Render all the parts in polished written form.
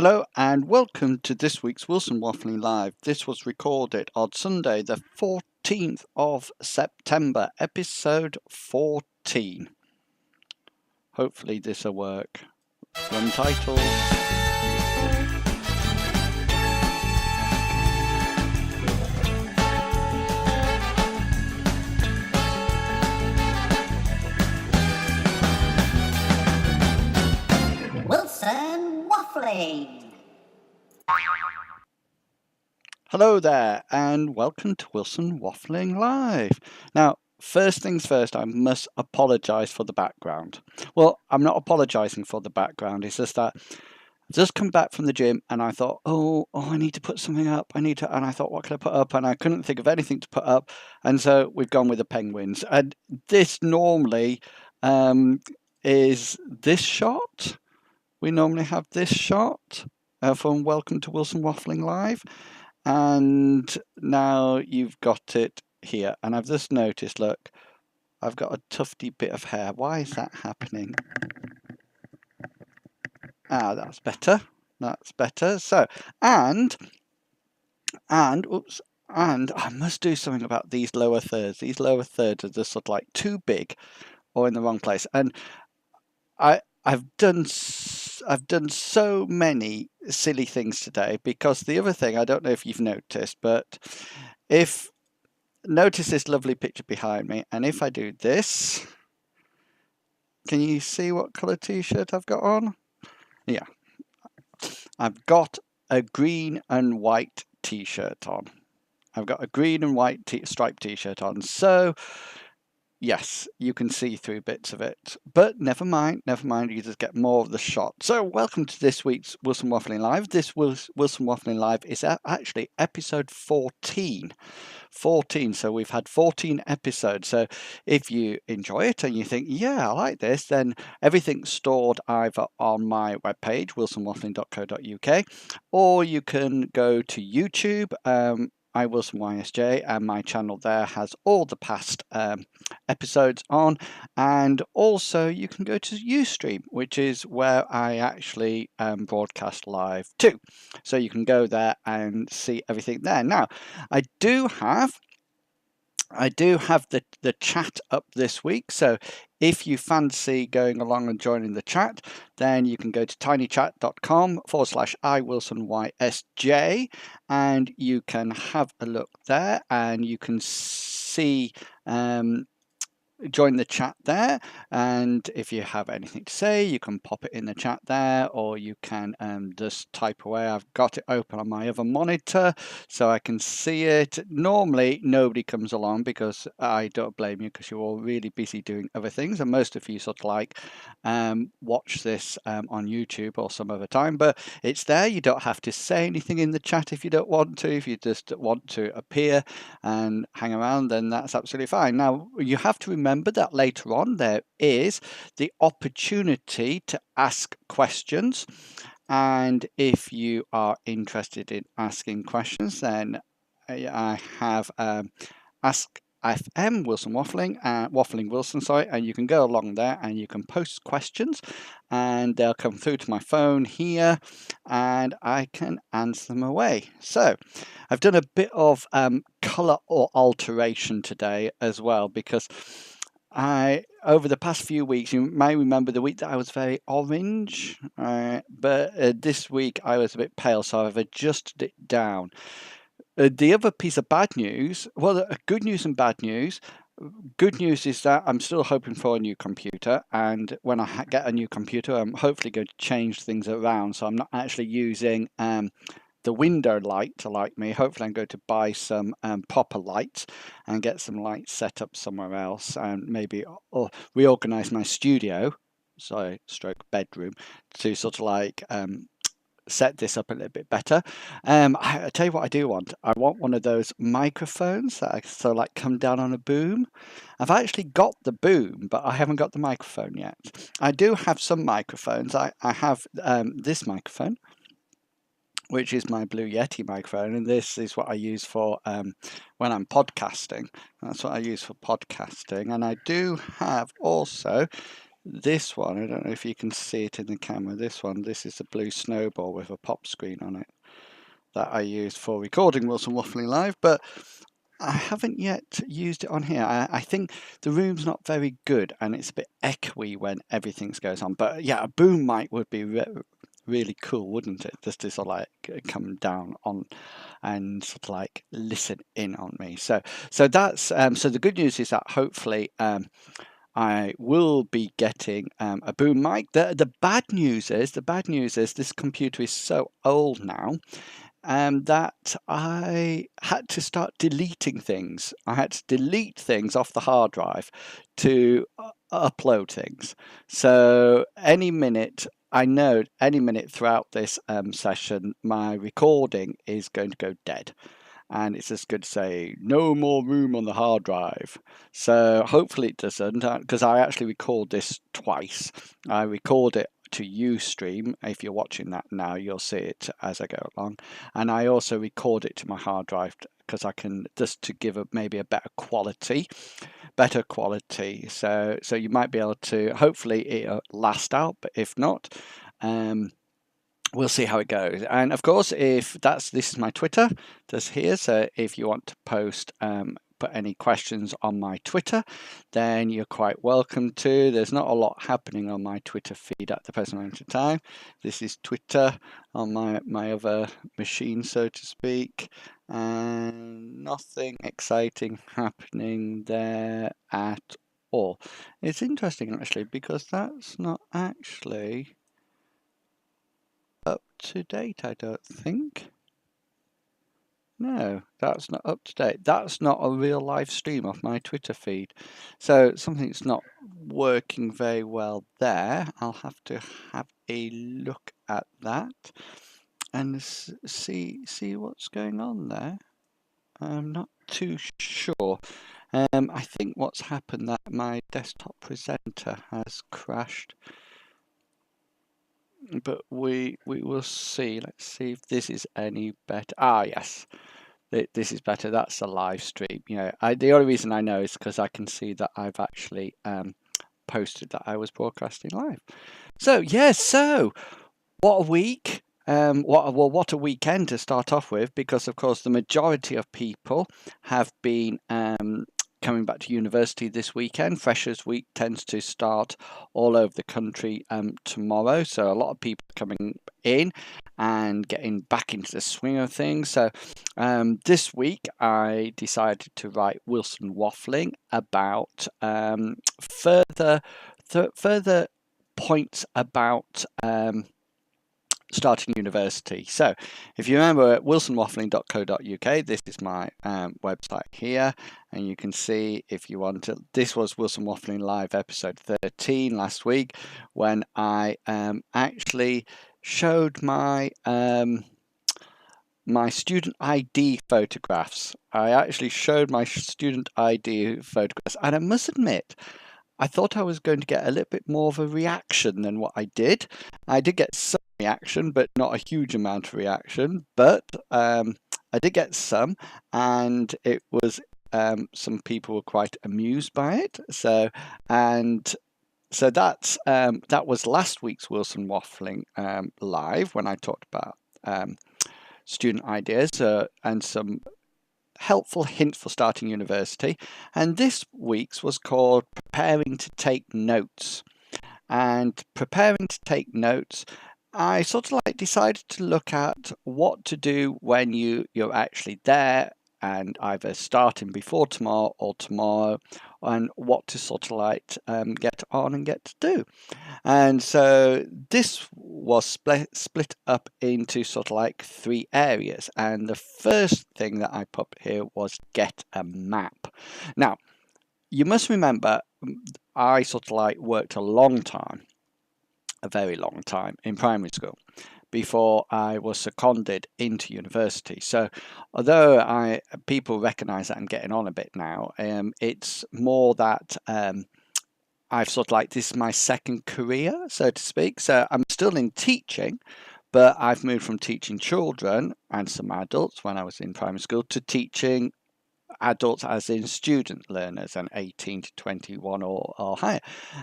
Hello and welcome to this week's Wilson Waffling Live. This was recorded on Sunday, the 14th of September, episode 14. Hopefully this will work. Run titles. Wilson Waffling. Hello there and welcome to Wilson Waffling Live. Now, first things first, I must apologise for the background. Well, I'm not apologising for the background, it's just that I've just come back from the gym and I thought, I need to put something up. And I thought, what can I put up? And I couldn't think of anything to put up. And so we've gone with the penguins. And this normally is this shot. We normally have this shot from Welcome to Wilson Waffling Live. And now you've got it here. And I've just noticed, look, I've got a tufty bit of hair. Why is that happening? That's better. That's better. So, and I must do something about these lower thirds. These lower thirds are just sort of like too big or in the wrong place. And I've done so many silly things today because the other thing, I don't know if you've noticed, but notice this lovely picture behind me, and if I do this, can you see what colour t-shirt I've got on? Yeah. I've got a green and white t-shirt on. I've got a green and white striped t-shirt on. So, yes, you can see through bits of it. But never mind, you just get more of the shot. So, welcome to this week's Wilson Waffling Live. This Wilson Waffling Live is actually episode 14. 14, so we've had 14 episodes. So if you enjoy it and you think, yeah, I like this, then everything's stored either on my webpage, wilsonwaffling.co.uk, or you can go to YouTube, iWilsonYSJ, and my channel there has all the past episodes on, and also you can go to Ustream, which is where I actually broadcast live too. So you can go there and see everything there. Now, I do have the chat up this week, so if you fancy going along and joining the chat, then you can go to tinychat.com/iWilsonYSJ and you can have a look there and you can see join the chat there, and if you have anything to say you can pop it in the chat there, or you can just type away. I've got it open on my other monitor so I can see it. Normally nobody comes along because I don't blame you, because you're all really busy doing other things, and most of you sort of like watch this on YouTube or some other time, but it's there. You don't have to say anything in the chat if you don't want to. If you just want to appear and hang around, then that's absolutely fine. Now, you have to remember that later on there is the opportunity to ask questions, and if you are interested in asking questions, then I have Ask FM Wilson Waffling, Waffling Wilson, sorry, and you can go along there and you can post questions and they'll come through to my phone here and I can answer them away. So I've done a bit of colour or alteration today as well, because over the past few weeks, you may remember the week that I was very orange, but this week I was a bit pale, so I've adjusted it down. The other piece of bad news, well, good news and bad news. Good news is that I'm still hoping for a new computer, and when I get a new computer, I'm hopefully going to change things around, so I'm not actually using the window light to light me. Hopefully I'm going to buy some proper lights and get some lights set up somewhere else, and maybe reorganize my studio, stroke bedroom, to sort of like set this up a little bit better. I tell you what I do want. I want one of those microphones that sort of like come down on a boom. I've actually got the boom, but I haven't got the microphone yet. I do have some microphones. I have this microphone, which is my Blue Yeti microphone, and this is what I use for when I'm podcasting. That's what I use for podcasting. And I do have also This one, I don't know if you can see it in the camera. This is a blue snowball with a pop screen on it that I used for recording Wilson Waffling Live, but I haven't yet used it on here. I think the room's not very good and it's a bit echoey when everything goes on. But yeah, a boom mic would be really cool, wouldn't it? Just to sort of like come down on and sort of like listen in on me. So that's so the good news is that hopefully I will be getting a boom mic. The bad news is this computer is so old now that I had to start deleting things. I had to delete things off the hard drive to upload things. So any minute, I know any minute throughout this session, my recording is going to go dead. And it's just going to say no more room on the hard drive. So hopefully it doesn't, because I actually record this twice. I record it to Ustream. If you're watching that now, you'll see it as I go along. And I also record it to my hard drive because I can just to give maybe a better quality. So you might be able to, hopefully it'll last out, but if not, we'll see how it goes. And of course, this is my Twitter just here. So if you want to put any questions on my Twitter, then you're quite welcome to. There's not a lot happening on my Twitter feed at the present moment of time. This is Twitter on my other machine, so to speak, and nothing exciting happening there at all. It's interesting actually because that's not actually up to date, I don't think. No, that's not up to date. That's not a real live stream off my Twitter feed. So something's not working very well there. I'll have to have a look at that and see what's going on there. I'm not too sure. I think what's happened that my desktop presenter has crashed. But we will see. Let's see if this is any better. Ah, yes, this is better. That's a live stream. The only reason I know is because I can see that I've actually posted that I was broadcasting live. So yes, so what a week. What a weekend to start off with, because of course the majority of people have been coming back to university this weekend. Freshers Week tends to start all over the country tomorrow, so a lot of people coming in and getting back into the swing of things. So this week I decided to write Wilson Waffling about further points about starting university. So if you remember wilsonwaffling.co.uk, this is my website here, and you can see if you want to, this was Wilson Waffling Live episode 13 last week, when I actually showed my my student ID photographs. I actually showed my student ID photographs, and I must admit, I thought I was going to get a little bit more of a reaction than what I did. I did get some reaction, but not a huge amount of reaction. But I did get some, and it was some people were quite amused by it. So that was last week's Wilson Waffling live, when I talked about student ideas and some helpful hints for starting university. And this week's was called Preparing to Take Notes. And preparing to take notes, I sort of like decided to look at what to do when you're actually there and either starting before tomorrow or tomorrow, and what to sort of like get on and get to do. And so this was split up into sort of like 3 areas. And the first thing that I put here was get a map. Now, you must remember, I sort of like worked a very long time in primary school before I was seconded into university. So although people recognise that I'm getting on a bit now, it's more that I've sort of like, this is my second career, so to speak. So I'm still in teaching, but I've moved from teaching children and some adults when I was in primary school to teaching adults as in student learners and 18 to 21 or higher.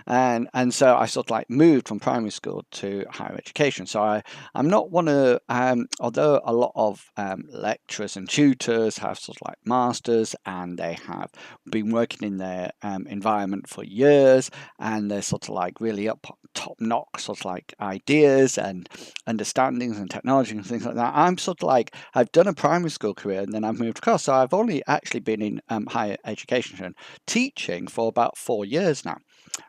And so I sort of like moved from primary school to higher education. So I'm not one of, although a lot of lecturers and tutors have sort of like masters and they have been working in their environment for years, and they're sort of like really top notch sort of like ideas and understandings and technology and things like that. I'm sort of like, I've done a primary school career and then I've moved across. So I've only actually been in higher education teaching for about 4 years now.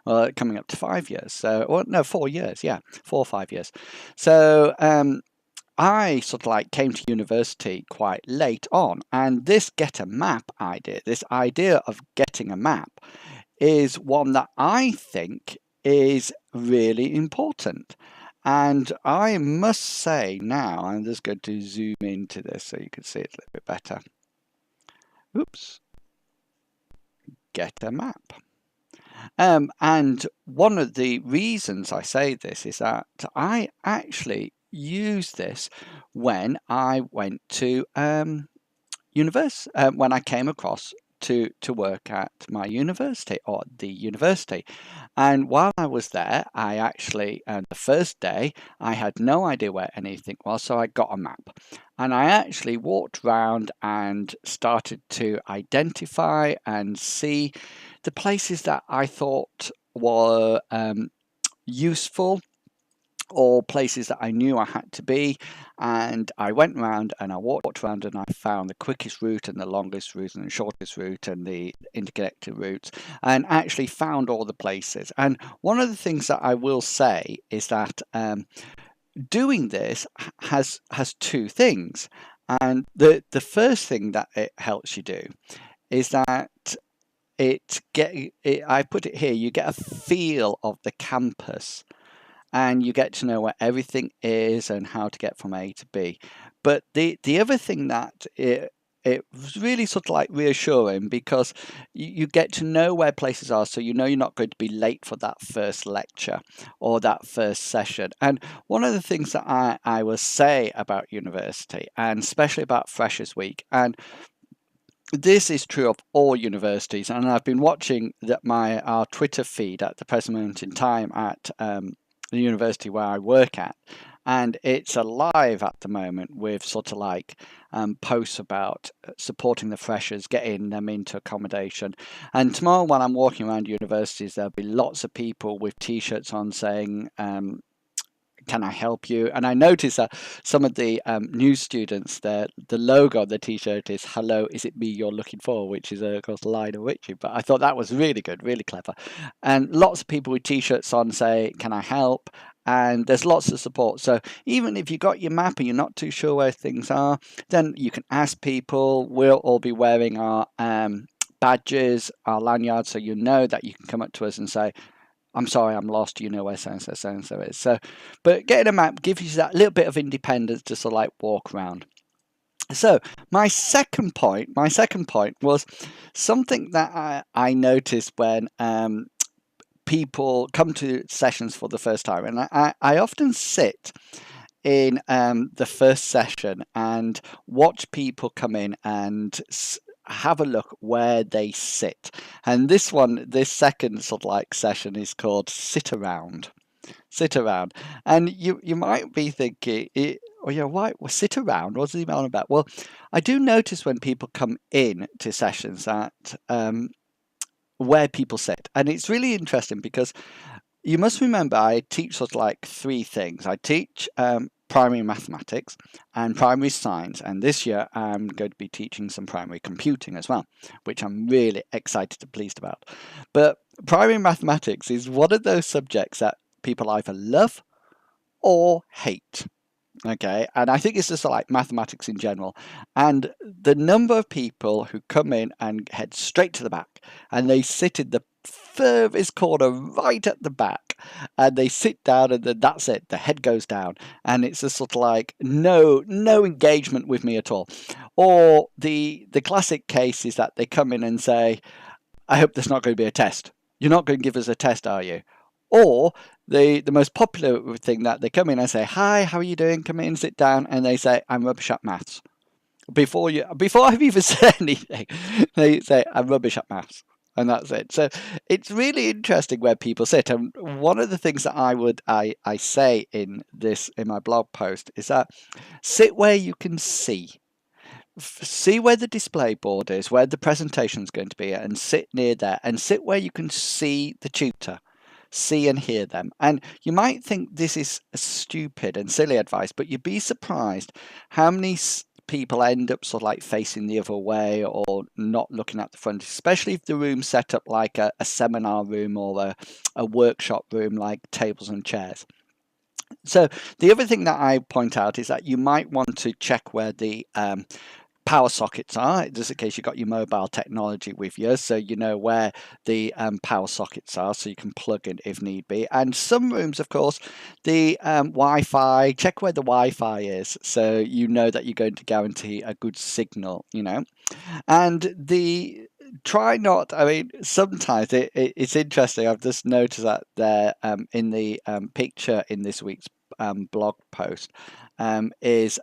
Well, coming up to 5 years. So, well, no, 4 years. Yeah, 4 or 5 years. So, I sort of like came to university quite late on, and this get a map idea, this idea of getting a map, is one that I think is really important. And I must say now, I'm just going to zoom into this so you can see it a little bit better. Oops. Get a map. And one of the reasons I say this is that I actually used this when I went to university, when I came across to work at my university or the university. And while I was there, I actually, the first day, I had no idea where anything was, so I got a map. And I actually walked around and started to identify and see the places that I thought were useful or places that I knew I had to be. And I went around and I walked around and I found the quickest route and the longest route and the shortest route and the interconnected routes, and actually found all the places. And one of the things that I will say is that doing this has two things. And the first thing that it helps you do is that I put it here, you get a feel of the campus and you get to know where everything is and how to get from A to B. But the other thing that it was really sort of like reassuring, because you get to know where places are, so you know you're not going to be late for that first lecture or that first session. And one of the things that I will say about university, and especially about Freshers Week, and this is true of all universities, and I've been watching our Twitter feed at the present moment in time at the university where I work at, and it's alive at the moment with sort of like posts about supporting the freshers, getting them into accommodation. And tomorrow, when I'm walking around universities, there'll be lots of people with T-shirts on saying, can I help you? And I noticed that some of the new students, the logo of the T-shirt is "Hello, is it me you're looking for?" which is of course Lionel Richie. But I thought that was really good, really clever. And lots of people with T-shirts on say, "Can I help?" And there's lots of support. So even if you got your map and you're not too sure where things are, then you can ask people. We'll all be wearing our badges, our lanyards, so you know that you can come up to us and say, "I'm sorry, I'm lost. You know where so and so is." So, but getting a map gives you that little bit of independence to sort of like walk around. So my second point was something that I noticed when people come to sessions for the first time, and I often sit in the first session and watch people come in and have a look where they sit. And this second sort of like session is called sit around. Sit around. And you might be thinking, oh yeah, why sit around? What's he on about? Well, I do notice when people come in to sessions that where people sit. And it's really interesting because you must remember I teach sort of like three things. I teach primary mathematics and primary science, and this year I'm going to be teaching some primary computing as well, which I'm really excited and pleased about. But primary mathematics is one of those subjects that people either love or hate. Okay, and I think it's just like mathematics in general. And the number of people who come in and head straight to the back and they sit in the furthest corner right at the back and they sit down and then that's it, the head goes down, and it's just sort of like no engagement with me at all. Or the classic case is that they come in and say, "I hope there's not going to be a test. You're not going to give us a test, are you?" Or the most popular thing that they come in and say, "Hi, how are you doing? Come in, sit down," and they say, "I'm rubbish at maths." before I've even said anything, they say I'm rubbish at maths. And that's it. So it's really interesting where people sit. And one of the things that I say in my blog post is that sit where you can see. See where the display board is, where the presentation is going to be, and sit near there, and sit where you can see the tutor, see and hear them. And you might think this is stupid and silly advice, but you'd be surprised how many people end up sort of like facing the other way or not looking at the front, especially if the room's set up like a seminar room or a workshop room, like tables and chairs. So the other thing that I point out is that you might want to check where the power sockets are, just in case you've got your mobile technology with you, so you know where the power sockets are, so you can plug in if need be. And some rooms, of course, the Wi-Fi, check where the Wi-Fi is, so you know that you're going to guarantee a good signal, And try not, I mean, sometimes it's interesting. I've just noticed that there in the picture in this week's blog post is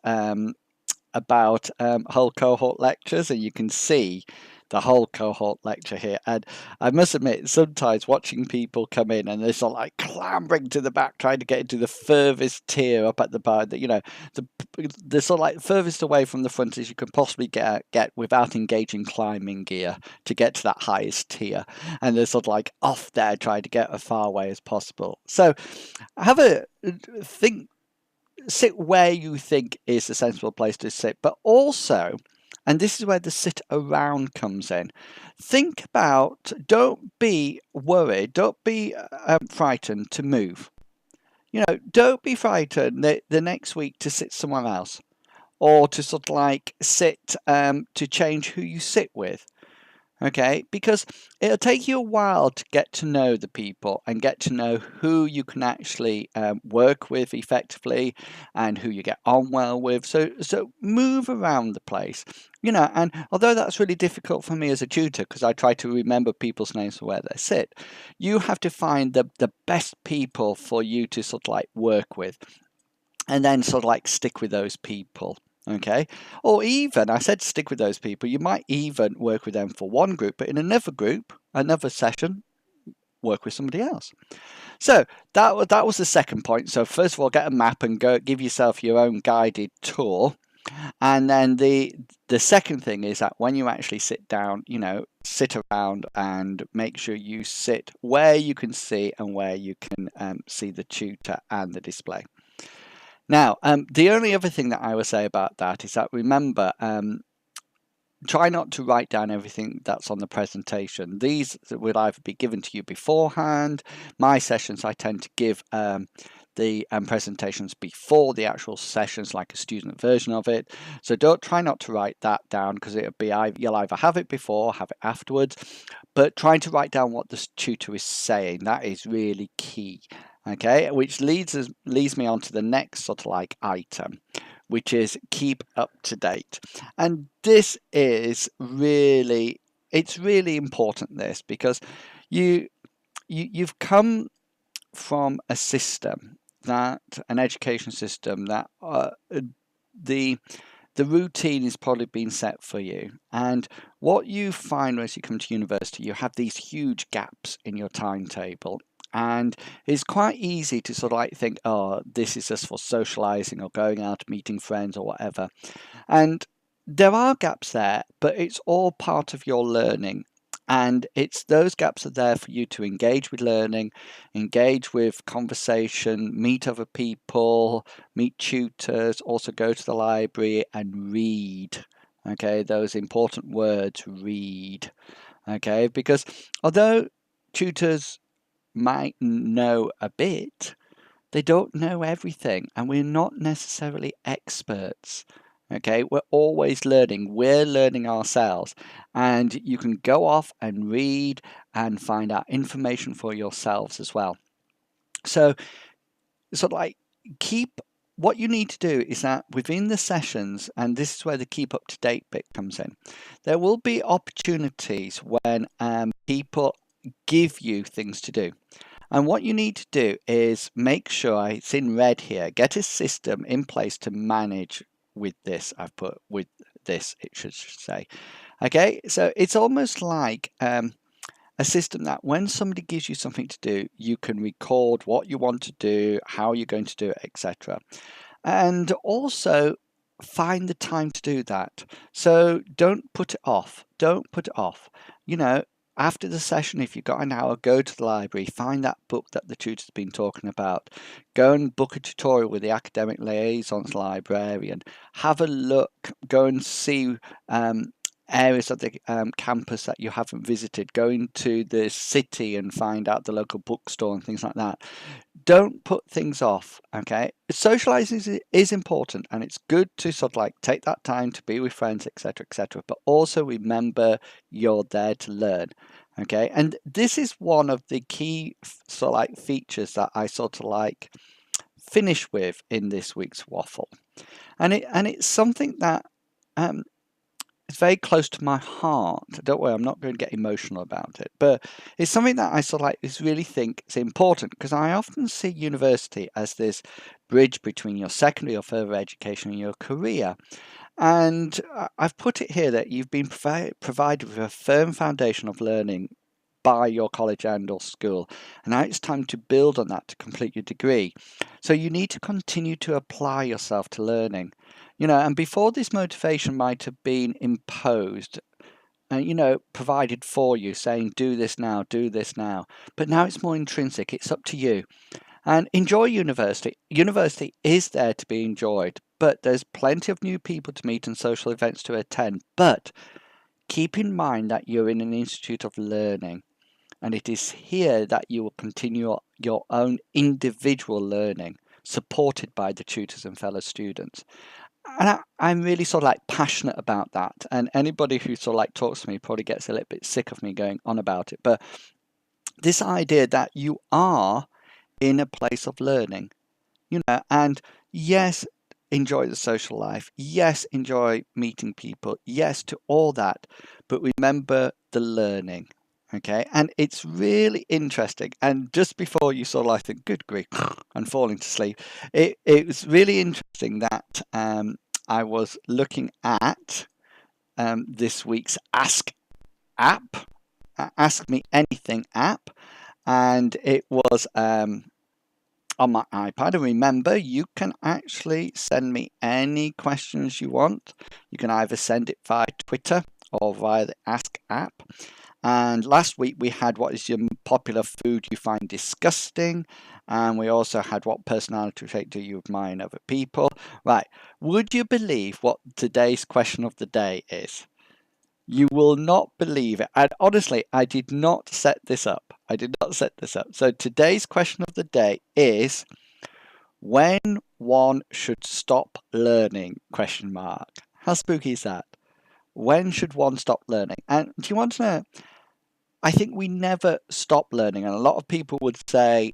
about whole cohort lectures, and you can see the whole cohort lecture here. And I must admit, sometimes watching people come in and they're sort of like clambering to the back, trying to get into the furthest tier up at the bar, the sort of like furthest away from the front as you can possibly get without engaging climbing gear to get to that highest tier. And they're sort of like off there trying to get as far away as possible. So have a think. Sit where you think is a sensible place to sit, but also, and this is where the sit around comes in, think about, don't be worried, don't be frightened to move. Don't be frightened the next week to sit somewhere else or to sort of like sit to change who you sit with. Okay, because it'll take you a while to get to know the people and get to know who you can actually work with effectively and who you get on well with. So move around the place, and although that's really difficult for me as a tutor because I try to remember people's names for where they sit, you have to find the best people for you to sort of like work with and then sort of like stick with those people. Okay, or even I said stick with those people. You might even work with them for one group, but in another group, another session, work with somebody else. So that was the second point. So first of all, get a map and go give yourself your own guided tour. And then the second thing is that when you actually sit down, sit around and make sure you sit where you can see and where you can see the tutor and the display. Now, the only other thing that I will say about that is that remember, try not to write down everything that's on the presentation. These will either be given to you beforehand. My sessions, I tend to give the presentations before the actual sessions, like a student version of it. So don't try not to write that down because you'll either have it before or have it afterwards. But trying to write down what the tutor is saying, that is really key. Okay, which leads me on to the next sort of like item, which is keep up to date. And this is really, it's really important, this, because you've come from a system, an education system that the routine is probably been set for you. And what you find as you come to university, you have these huge gaps in your timetable. And it's quite easy to sort of like think, oh, this is just for socializing or going out, meeting friends or whatever. And there are gaps there, but it's all part of your learning. And it's those gaps are there for you to engage with learning, engage with conversation, meet other people, meet tutors, also go to the library and read. Okay, those important words, read. Okay, because although tutors might know a bit, they don't know everything, and we're not necessarily experts. Okay, we're always learning. We're learning ourselves, and you can go off and read and find out information for yourselves as well. So, sort of like what you need to do is that within the sessions, and this is where the keep up to date bit comes in, there will be opportunities when people give you things to do. And what you need to do is make sure it's in red here, get a system in place to manage with this. I've put with this, it should say. Okay, so it's almost like a system that when somebody gives you something to do, you can record what you want to do, how you're going to do it, etc. And also find the time to do that. So don't put it off. Don't put it off. You know, after the session, if you've got an hour, go to the library, find that book that the tutor's been talking about. Go and book a tutorial with the academic liaisons librarian. Have a look, go and see areas of the campus that you haven't visited. Go into the city and find out the local bookstore and things like that. Don't put things off. Okay, socializing is important, and it's good to sort of like take that time to be with friends, etc., etc., but also remember you're there to learn. Okay, and this is one of the key sort of like features that I sort of like finish with in this week's waffle, and it's something that it's very close to my heart. Don't worry, I'm not going to get emotional about it, but it's something that I sort of like is really think is important, because I often see university as this bridge between your secondary or further education and your career. And I've put it here that you've been provided with a firm foundation of learning by your college and or school, and now it's time to build on that to complete your degree. So you need to continue to apply yourself to learning. And before, this motivation might have been imposed, provided for you, saying do this now, do this now, but now it's more intrinsic. It's up to you. And enjoy university. University is there to be enjoyed, but there's plenty of new people to meet and social events to attend. But keep in mind that you're in an institute of learning, and it is here that you will continue your own individual learning, supported by the tutors and fellow students. And I'm really sort of like passionate about that. And anybody who sort of like talks to me probably gets a little bit sick of me going on about it. But this idea that you are in a place of learning, and yes, enjoy the social life. Yes, enjoy meeting people. Yes, to all that. But remember the learning. Okay, and it's really interesting. And just before you sort of like think, good grief, and falling to sleep, it was really interesting that I was looking at this week's Ask app, Ask Me Anything app, and it was on my iPad. And remember, you can actually send me any questions you want. You can either send it via Twitter or via the Ask app. And last week we had what is your popular food you find disgusting. And we also had what personality trait do you admire in other people. Right. Would you believe what today's question of the day is? You will not believe it. And honestly, I did not set this up. So today's question of the day is, when one should stop learning? Question mark. How spooky is that? When should one stop learning? And do you want to know? I think we never stop learning, and a lot of people would say,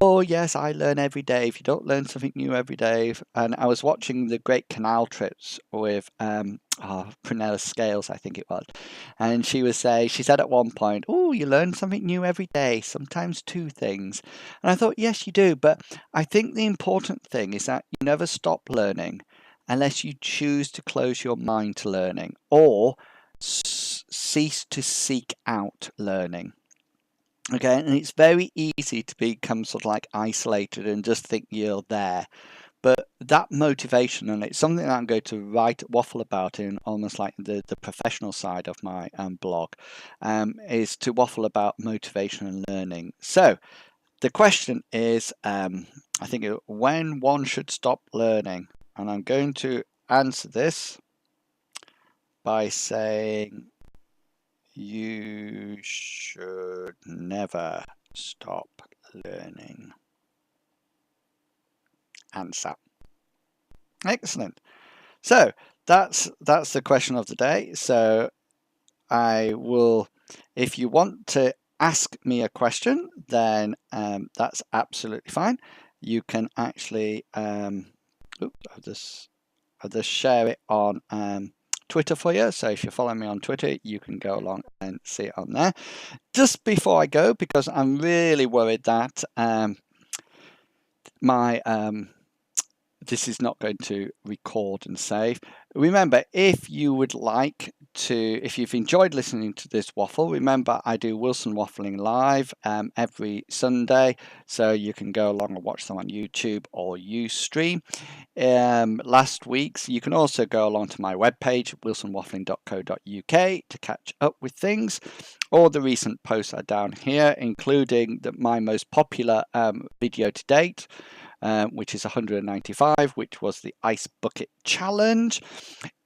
"Oh yes, I learn every day. If you don't learn something new every day," and I was watching the Great Canal Trips with Prunella Scales, I think it was, and she said at one point, "Oh, you learn something new every day, sometimes two things," and I thought, yes, you do, but I think the important thing is that you never stop learning unless you choose to close your mind to learning, or cease to seek out learning. Okay, and it's very easy to become sort of like isolated and just think you're there. But that motivation, and it's something that I'm going to waffle about in almost like the professional side of my blog, is to waffle about motivation and learning. So the question is, I think, when one should stop learning. And I'm going to answer this by saying, you should never stop learning. Answer. Excellent. So that's the question of the day. So I will, if you want to ask me a question, then that's absolutely fine. You can actually, I'll just share it on Twitter for you. So if you follow me on Twitter, you can go along and see it on there. Just before I go, because I'm really worried that my this is not going to record and save. Remember, if you've enjoyed listening to this waffle, remember I do Wilson Waffling live every Sunday, so you can go along and watch them on YouTube or Ustream. Last week's, you can also go along to my webpage, wilsonwaffling.co.uk, to catch up with things. All the recent posts are down here, including my most popular video to date, which is 195, which was the Ice Bucket Challenge.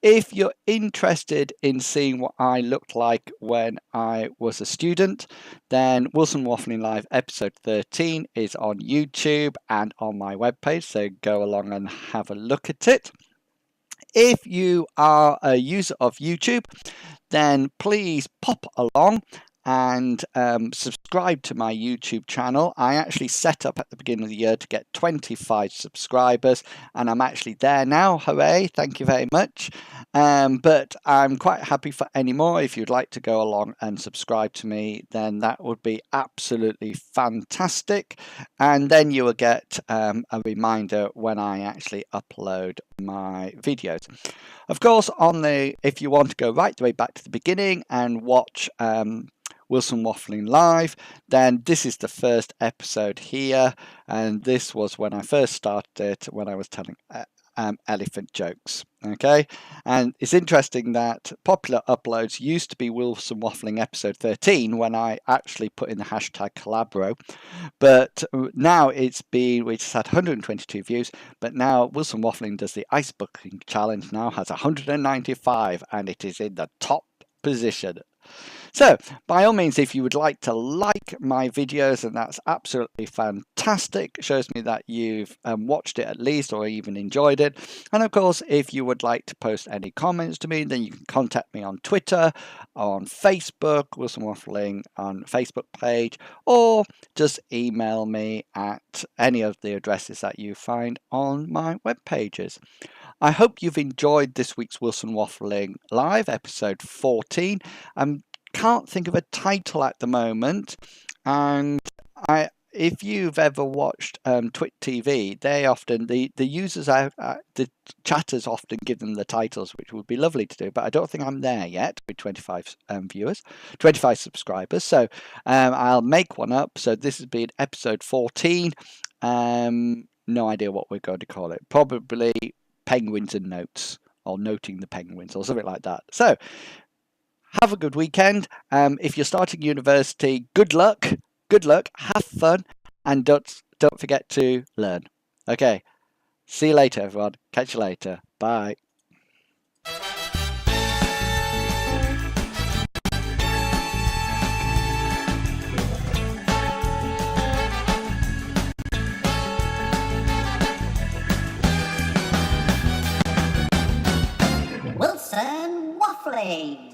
If you're interested in seeing what I looked like when I was a student, then Wilson Waffling Live episode 13 is on YouTube and on my webpage, so go along and have a look at it. If you are a user of YouTube, then please pop along and subscribe to my YouTube channel. I actually set up at the beginning of the year to get 25 subscribers, and I'm actually there now. Hooray, thank you very much. But I'm quite happy for any more. If you'd like to go along and subscribe to me, then that would be absolutely fantastic. And then you will get a reminder when I actually upload my videos. Of course, if you want to go right the way back to the beginning and watch Wilson Waffling Live, then this is the first episode here, and this was when I first started it, when I was telling elephant jokes. Okay, and it's interesting that popular uploads used to be Wilson Waffling episode 13 when I actually put in the hashtag Collabro, but now it's had 122 views, but now Wilson Waffling does the Ice Bucket Challenge, now has 195, and it is in the top position. So, by all means, if you would like to like my videos, and that's absolutely fantastic, shows me that you've watched it at least or even enjoyed it. And of course, if you would like to post any comments to me, then you can contact me on Twitter, on Facebook, Wilson Waffling on Facebook page, or just email me at any of the addresses that you find on my web pages. I hope you've enjoyed this week's Wilson Waffling Live, episode 14. Can't think of a title at the moment, and if you've ever watched Twit TV, they often the users the chatters often give them the titles, which would be lovely to do, but I don't think I'm there yet with 25 viewers, 25 subscribers, so I'll make one up. So this has been episode 14. No idea what we're going to call it, probably Penguins and Notes, or Noting the Penguins, or something like that. So have a good weekend. If you're starting university, good luck, have fun, and don't forget to learn. Okay, see you later, everyone. Catch you later. Bye. Wilson Waffling.